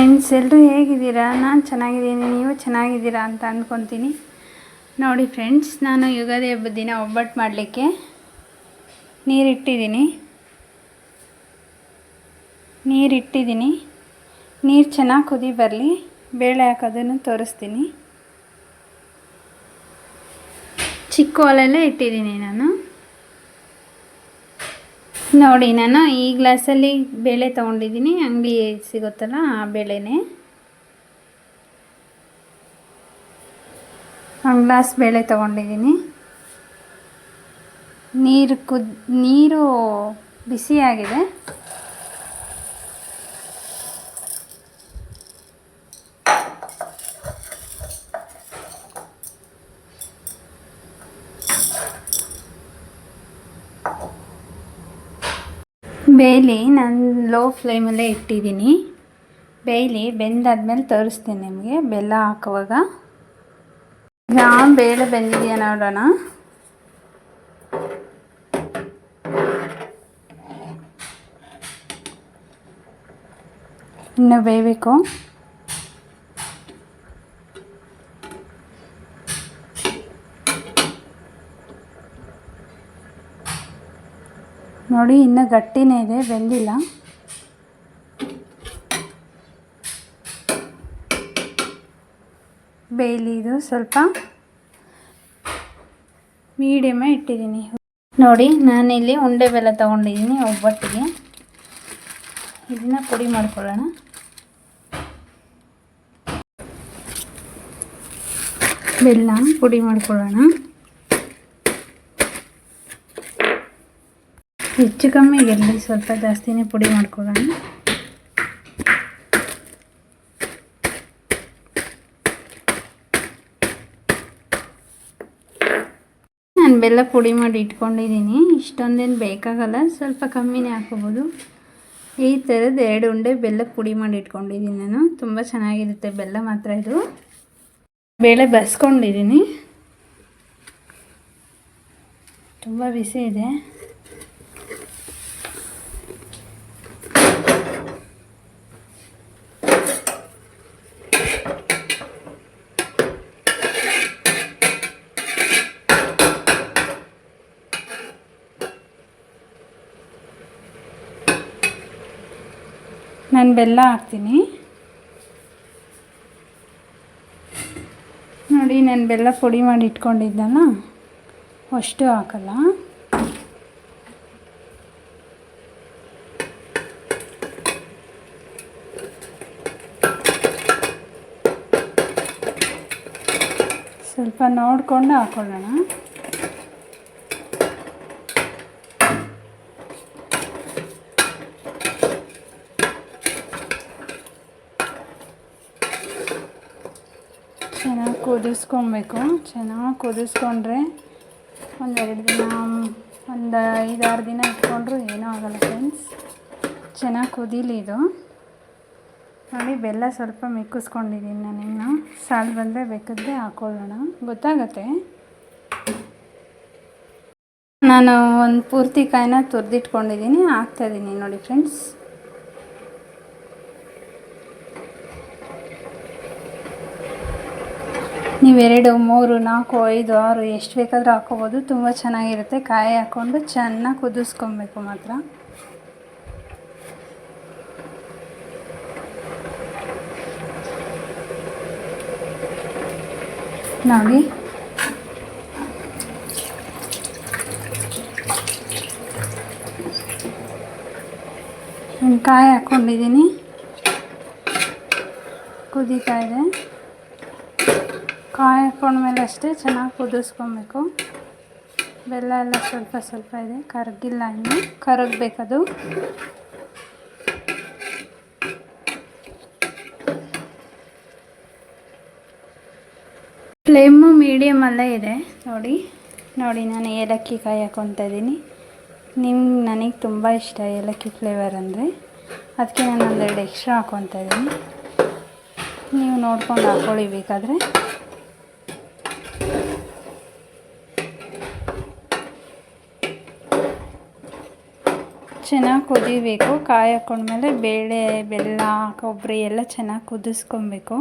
Friends, ಎಲ್ಲರೂ ಹೇಗಿದ್ದೀರಾ? ನಾನು ಚೆನ್ನಾಗಿದ್ದೀನಿ, ನೀವು ಚೆನ್ನಾಗಿದ್ದೀರಾ ಅಂತ ಅಂದ್ಕೊತೀನಿ. ನೋಡಿ ಫ್ರೆಂಡ್ಸ್, ನಾನು ಯುಗಾದಿ ಹಬ್ಬದ ದಿನ ಒಬ್ಬಟ್ಟು ಮಾಡಲಿಕ್ಕೆ ನೀರಿಟ್ಟಿದ್ದೀನಿ. ನೀರು ಚೆನ್ನಾಗಿ ಕುದಿ ಬರಲಿ, ಬೇಳೆ ಹಾಕೋದನ್ನು ತೋರಿಸ್ತೀನಿ. ಚಿಕ್ಕ ಒಲೆಯಲ್ಲೇ ಇಟ್ಟಿದ್ದೀನಿ ನಾನು. ನೋಡಿ, ನಾನು ಈ ಗ್ಲಾಸಲ್ಲಿ ಬೇಳೆ ತೊಗೊಂಡಿದ್ದೀನಿ, ಅಂಗಡಿ ಸಿಗುತ್ತಲ್ಲ ಆ ಬೇಳೆನೇ. 1 ಗ್ಲಾಸ್ ಬೇಳೆ ತೊಗೊಂಡಿದ್ದೀನಿ. ನೀರು ಬಿಸಿಯಾಗಿದೆ. ಬೇಯ್ಲಿ, ನಾನು ಲೋ ಫ್ಲೇಮಲ್ಲೇ ಇಟ್ಟಿದ್ದೀನಿ. ಬೇಯ್ಲಿ, ಬೆಂದಾದ್ಮೇಲೆ ತೋರಿಸ್ತೀನಿ ನಿಮಗೆ ಬೆಲ್ಲ ಹಾಕುವಾಗ. ಬೇಳೆ ಬೆಂದಿದೆಯಾ ನೋಡೋಣ. ಇನ್ನು ಬೇಯಬೇಕು. ನೋಡಿ, ಇನ್ನೂ ಗಟ್ಟಿನೇ ಇದೆ, ಬೆಂದಿಲ್ಲ. ಬೇಯ್ಲಿ, ಇದು ಸ್ವಲ್ಪ ಮೀಡಿಯಮೇ ಇಟ್ಟಿದ್ದೀನಿ. ನೋಡಿ, ನಾನಿಲ್ಲಿ ಉಂಡೆ ಬೆಲ್ಲ ತೊಗೊಂಡಿದ್ದೀನಿ ಒಬ್ಬಟ್ಟಿಗೆ. ಇದನ್ನು ಪುಡಿ ಮಾಡ್ಕೊಳ್ಳೋಣ. ಬೆಲ್ಲ ಪುಡಿ ಮಾಡ್ಕೊಳ್ಳೋಣ. ಹೆಚ್ಚು ಕಮ್ಮಿ ಇರಲಿ, ಸ್ವಲ್ಪ ಜಾಸ್ತಿನೇ ಪುಡಿ ಮಾಡ್ಕೊಳ್ಳೋಣ. ನಾನು ಬೆಲ್ಲ ಪುಡಿ ಮಾಡಿ ಇಟ್ಕೊಂಡಿದ್ದೀನಿ. ಇಷ್ಟೊಂದೇನು ಬೇಕಾಗಲ್ಲ, ಸ್ವಲ್ಪ ಕಮ್ಮಿನೇ ಹಾಕೋಬೋದು. ಈ ಥರದ್ದು 2 ಉಂಡೆ ಬೆಲ್ಲ ಪುಡಿ ಮಾಡಿ ಇಟ್ಕೊಂಡಿದ್ದೀನಿ ನಾನು. ತುಂಬ ಚೆನ್ನಾಗಿರುತ್ತೆ ಬೆಲ್ಲ ಮಾತ್ರ. ಇದು ಬೇಳೆ ಬಸ್ಕೊಂಡಿದ್ದೀನಿ, ತುಂಬ ಬಿಸಿ ಇದೆ. ನಾನು ಬೆಲ್ಲ ಹಾಕ್ತೀನಿ. ನೋಡಿ, ನಾನು ಬೆಲ್ಲ ಪುಡಿ ಮಾಡಿ ಇಟ್ಕೊಂಡಿದ್ದಲ್ಲ, ಅಷ್ಟು ಹಾಕಲ್ಲ. ಸ್ವಲ್ಪ ನೋಡಿಕೊಂಡು ಹಾಕೊಳ್ಳೋಣ. ಚೆನ್ನಾಗಿ ಕುದಿಸ್ಕೊಬೇಕು. ಚೆನ್ನಾಗಿ ಕುದಿಸ್ಕೊಂಡ್ರೆ ಒಂದು 5-6 ದಿನ ಇಟ್ಕೊಂಡ್ರೂ ಏನೂ ಆಗೋಲ್ಲ ಫ್ರೆಂಡ್ಸ್. ಚೆನ್ನಾಗಿ ಕುದೀಲಿ ಇದು. ನೋಡಿ, ಬೆಲ್ಲ ಸ್ವಲ್ಪ ಮಿಕ್ಕಿಸ್ಕೊಂಡಿದ್ದೀನಿ ನಾನು. ಇನ್ನು ಸಾಲು ಬಂದರೆ ಬೇಕಾದರೆ ಹಾಕ್ಕೊಳ್ಳೋಣ, ಗೊತ್ತಾಗತ್ತೆ. ನಾನು ಒಂದು ಪೂರ್ತಿ ಕಾಯಿನ ತುರಿದಿಟ್ಕೊಂಡಿದ್ದೀನಿ, ಹಾಕ್ತಾಯಿದ್ದೀನಿ. ನೋಡಿ ಫ್ರೆಂಡ್ಸ್, ನೀವು 2, 3, 4, 5, 6 ಎಷ್ಟು ಬೇಕಾದರೂ ಹಾಕ್ಕೋಬೋದು. ತುಂಬ ಚೆನ್ನಾಗಿರುತ್ತೆ. ಕಾಯಿ ಹಾಕ್ಕೊಂಡು ಚೆನ್ನಾಗಿ ಕುದಿಸ್ಕೊಬೇಕು ಮಾತ್ರ. ನೋಡಿ, ಕಾಯಿ ಹಾಕ್ಕೊಂಡಿದ್ದೀನಿ, ಕುದೀತಾ ಇದೆ. ಕಾಯಿ ಹಾಕ್ಕೊಂಡ್ಮೇಲೆ ಅಷ್ಟೇ ಚೆನ್ನಾಗಿ ಕುದಿಸ್ಕೊಬೇಕು. ಬೆಲ್ಲ ಎಲ್ಲ ಸ್ವಲ್ಪ ಇದೆ, ಕರಗಿಲ್ಲ, ಇನ್ನು ಕರಗಬೇಕದು. ಫ್ಲೇಮು ಮೀಡಿಯಮಲ್ಲೇ ಇದೆ. ನೋಡಿ, ನಾನು ಏಲಕ್ಕಿ ಕಾಯಿ ಹಾಕ್ಕೊತಾ ಇದ್ದೀನಿ. ನನಗೆ ತುಂಬ ಇಷ್ಟ ಏಲಕ್ಕಿ ಫ್ಲೇವರ್ ಅಂದರೆ, ಅದಕ್ಕೆ ನಾನು 1-2 ಎಕ್ಸ್ಟ್ರಾ ಹಾಕ್ಕೊತಾ ಇದ್ದೀನಿ. ನೀವು ನೋಡ್ಕೊಂಡು ಹಾಕ್ಕೊಳ್ಳಿ ಬೇಕಾದರೆ. ಚೆನ್ನಾಗಿ ಕುದಿಬೇಕು. ಕಾಯಿ ಹಾಕೊಂಡ್ಮೇಲೆ ಬೇಳೆ, ಬೆಲ್ಲ, ಕೊಬ್ಬರಿ ಎಲ್ಲ ಚೆನ್ನಾಗಿ ಕುದಿಸ್ಕೊಬೇಕು.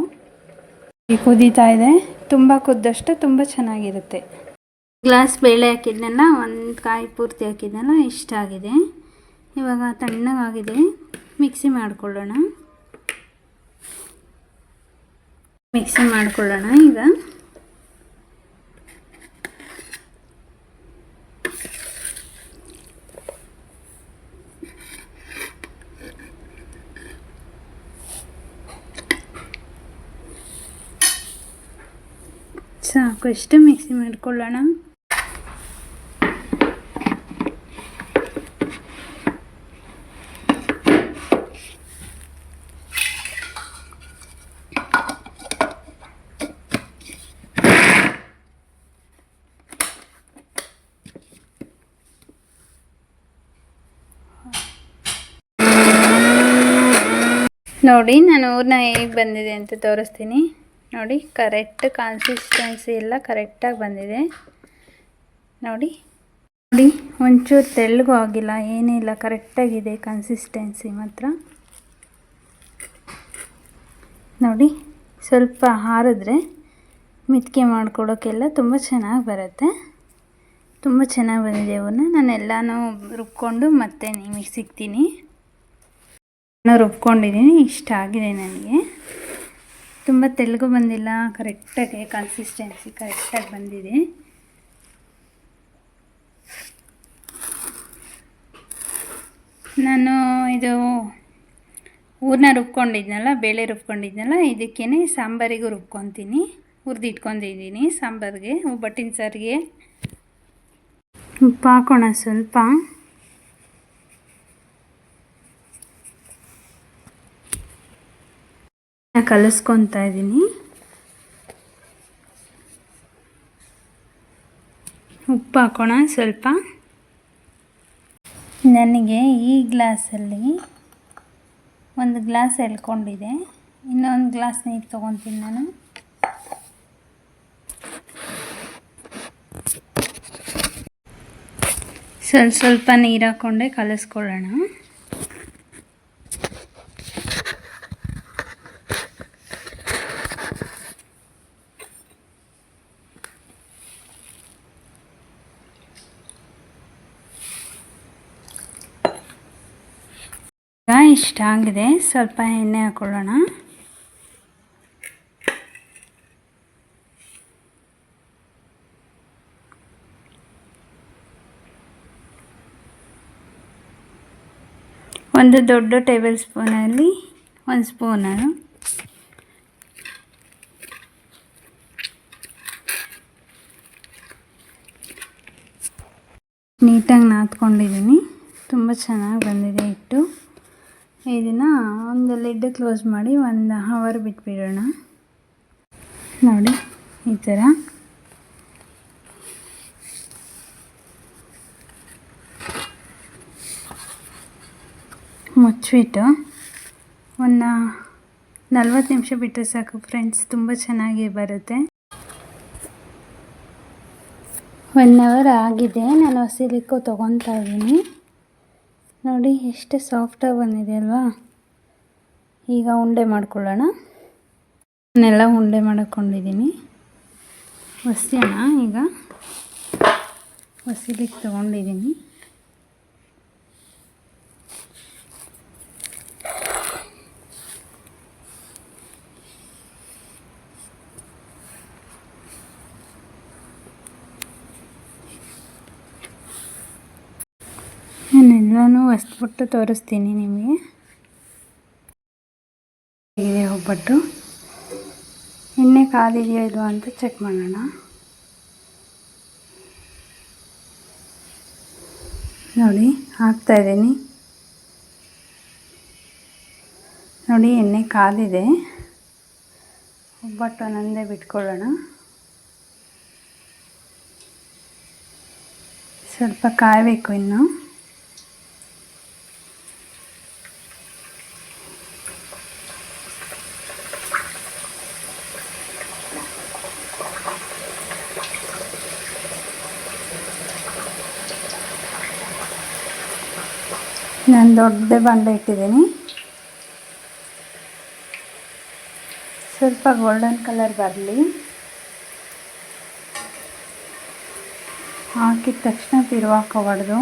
ಕುದೀತಾ ಇದೆ. ತುಂಬ ಕುದ್ದಷ್ಟು ತುಂಬ ಚೆನ್ನಾಗಿರುತ್ತೆ. ಗ್ಲಾಸ್ ಬೇಳೆ ಹಾಕಿದ್ನಲ್ಲ, ಒಂದು ಕಾಯಿ ಪೂರ್ತಿ ಹಾಕಿದ್ನಲ್ಲ, ಇಷ್ಟ ಆಗಿದೆ. ಇವಾಗ ತಣ್ಣಗಾಗಿದೆ, ಮಿಕ್ಸಿ ಮಾಡ್ಕೊಳ್ಳೋಣ. ಈಗ ಸಾಕು, ಇಷ್ಟು ಮಿಕ್ಸಿ ಮಾಡ್ಕೊಳ್ಳೋಣ. ನೋಡಿ, ನಾನು ಹೂರ್ಣ ಹೇಗೆ ಬಂದಿದೆ ಅಂತ ತೋರಿಸ್ತೀನಿ. ನೋಡಿ, ಕರೆಕ್ಟ್ ಕನ್ಸಿಸ್ಟೆನ್ಸಿ ಎಲ್ಲ ಕರೆಕ್ಟಾಗಿ ಬಂದಿದೆ. ನೋಡಿ, ಒಂಚೂರು ತೆಳ್ಳಗೂ ಆಗಿಲ್ಲ, ಏನಿಲ್ಲ, ಕರೆಕ್ಟಾಗಿದೆ ಕನ್ಸಿಸ್ಟೆನ್ಸಿ ಮಾತ್ರ. ನೋಡಿ, ಸ್ವಲ್ಪ ಹಾರಿದ್ರೆ ಮಿತ್ಕೆ ಮಾಡ್ಕೊಡೋಕ್ಕೆಲ್ಲ ತುಂಬ ಚೆನ್ನಾಗಿ ಬರುತ್ತೆ. ತುಂಬ ಚೆನ್ನಾಗಿ ಬಂದಿದೆ. ಅವನ್ನ ನಾನು ಎಲ್ಲನೂ ರುಬ್ಕೊಂಡು ಮತ್ತೆ ನಿಮಗೆ ಸಿಗ್ತೀನಿ. ನಾನು ರುಬ್ಕೊಂಡಿದ್ದೀನಿ, ಇಷ್ಟ ಆಗಿದೆ ನನಗೆ. ತುಂಬ ತೆಳ್ಳಗೂ ಬಂದಿಲ್ಲ, ಕರೆಕ್ಟಾಗಿ ಕನ್ಸಿಸ್ಟೆನ್ಸಿ ಕರೆಕ್ಟಾಗಿ ಬಂದಿದೆ. ನಾನು ಇದು ಹೂರ್ಣ ರುಬ್ಕೊಂಡಿದ್ನಲ್ಲ, ಬೇಳೆ ರುಬ್ಕೊಂಡಿದ್ನಲ್ಲ, ಇದಕ್ಕೇ ಸಾಂಬಾರಿಗೂ ರುಬ್ಕೊತೀನಿ. ಹುರಿದಿಟ್ಕೊಂಡಿದ್ದೀನಿ ಸಾಂಬಾರಿಗೆ, ಒಬ್ಬಟ್ಟಿನ ಸಾರಿಗೆ. ಉಪ್ಪು ಹಾಕೋಣ ಸ್ವಲ್ಪ. ಕಲಿಸ್ಕೊತಾ ಇದ್ದೀನಿ. ಉಪ್ಪು ಹಾಕೋಣ ಸ್ವಲ್ಪ. ನನಗೆ ಈ ಗ್ಲಾಸಲ್ಲಿ 1 ಗ್ಲಾಸ್ ಎಳ್ಕೊಂಡಿದೆ. ಇನ್ನೊಂದು ಗ್ಲಾಸ್ ನೀರು ತೊಗೊತೀನಿ ನಾನು. ಸ್ವಲ್ಪ ನೀರು ಹಾಕ್ಕೊಂಡೆ ಕಲಿಸ್ಕೊಳ್ಳೋಣ. ಇಷ್ಟ ಆಗಿದೆ. ಸ್ವಲ್ಪ ಎಣ್ಣೆ ಹಾಕೊಳ್ಳೋಣ. ಒಂದು ದೊಡ್ಡ ಟೇಬಲ್ ಸ್ಪೂನಲ್ಲಿ 1 ಸ್ಪೂನು ನೀಟಾಗಿ ನಾದ್ಕೊಂಡಿದ್ದೀನಿ. ತುಂಬ ಚೆನ್ನಾಗಿ ಬಂದಿದೆ ಹಿಟ್ಟು. ಇದನ್ನು ಒಂದು ಲಿಡ್ ಕ್ಲೋಸ್ ಮಾಡಿ 1 ಅವರ್ ಬಿಟ್ಬಿಡೋಣ. ನೋಡಿ, ಈ ಥರ ಮುಚ್ಚಿಬಿಟ್ಟು ಒಂದು 40 ನಿಮಿಷ ಬಿಟ್ಟರೆ ಸಾಕು ಫ್ರೆಂಡ್ಸ್. ತುಂಬ ಚೆನ್ನಾಗಿ ಬರುತ್ತೆ. 1 ಅವರ್ ಆಗಿದೆ. ನಾನು ಹಸಿಲಿಕ್ಕೂ ತೊಗೊತಾ ಇದ್ದೀನಿ. ನೋಡಿ, ಎಷ್ಟು ಸಾಫ್ಟಾಗಿ ಬಂದಿದೆ ಅಲ್ವಾ. ಈಗ ಉಂಡೆ ಮಾಡ್ಕೊಳ್ಳೋಣ. ನಾನೆಲ್ಲ ಉಂಡೆ ಮಾಡ್ಕೊಂಡಿದ್ದೀನಿ. ಒಸಿಯೋಣ. ಈಗ ಒಸಿಲಿಕ್ಕೆ ತೊಗೊಂಡಿದ್ದೀನಿ. ನಾನೆಲ್ಲನೂ ಹೊಸ್ಬಿಟ್ಟು ತೋರಿಸ್ತೀನಿ ನಿಮಗೆ. ಹೇಗಿದೆ ಒಬ್ಬಟ್ಟು? ಎಣ್ಣೆ ಕಾದಿದೆಯೋ ಇಲ್ವೋ ಅಂತ ಚೆಕ್ ಮಾಡೋಣ. ನೋಡಿ, ಹಾಕ್ತಾಯಿದ್ದೀನಿ. ನೋಡಿ, ಎಣ್ಣೆ ಕಾದಿದೆ. ಒಬ್ಬಟ್ಟು ಒಂದೊಂದೇ ಬಿಟ್ಕೊಳ್ಳೋಣ. ಸ್ವಲ್ಪ ಕಾಯಬೇಕು ಇನ್ನು. ನಾನು ದೊಡ್ಡ ಬಾಣಲೆ ಇಟ್ಟಿದ್ದೀನಿ. ಸ್ವಲ್ಪ ಗೋಲ್ಡನ್ ಕಲರ್ ಬರಲಿ. ಹಾಕಿದ ತಕ್ಷಣ ತಿರುವಾಕೋಬಾರ್ದು.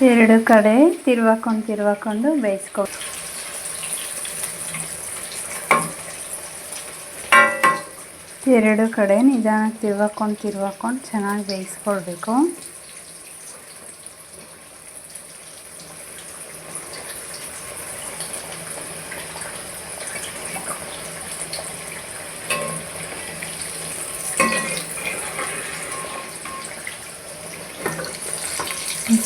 ಎರಡು ಕಡೆ ತಿರುವಾಕೊಂಡು ಬೇಯಿಸ್ಕೊ. ಎರಡು ಕಡೆ ನಿಧಾನಕ್ಕೆ ತಿರುವಾಕೊಂಡು ಚೆನ್ನಾಗಿ ಬೇಯಿಸ್ಕೊಳ್ಬೇಕು.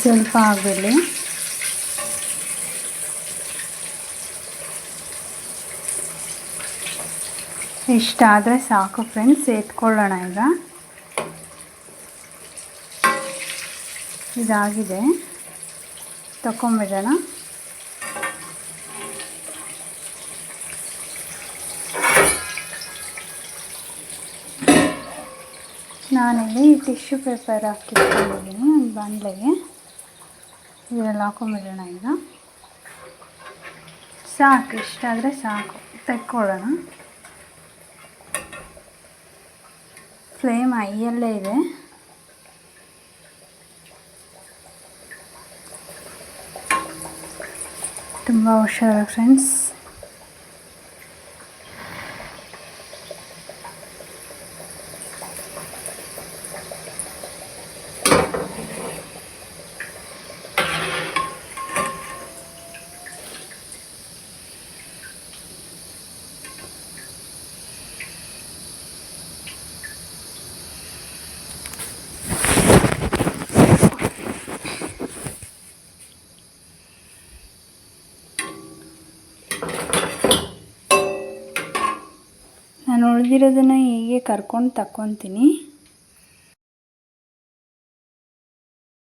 ಸ್ವಲ್ಪ ಆಗಲಿ. ಇಷ್ಟಾದರೆ ಸಾಕು ಫ್ರೆಂಡ್ಸ್. ಎತ್ಕೊಳ್ಳೋಣ. ಈಗ ಇದಾಗಿದೆ, ತಗೊಂಬಿಡೋಣ. ನಾನಿಲ್ಲಿ ಟಿಶ್ಯೂ ಪೇಪರ್ ಹಾಕಿಟ್ಕೊಂಡಿದ್ದೀನಿ ಒಂದು ಬಾಣಲೆಗೆ. ಇದರಲ್ಲಿ ಹಾಕೊಂಬಿಡೋಣ. ಈಗ ಸಾಕು, ಇಷ್ಟಾದರೆ ಸಾಕು. ತೆಕ್ಕೊಳ್ಳೋಣ. ಫ್ಲೇಮ್ ಹೈಯಲ್ಲೇ ಇದೆ. ತುಂಬ ಹುಷಾರು ಫ್ರೆಂಡ್ಸ್. ನಾನು ಉಳಿದಿರೋದನ್ನು ಹೀಗೆ ಕರ್ಕೊಂಡು ತಕ್ಕೊತೀನಿ.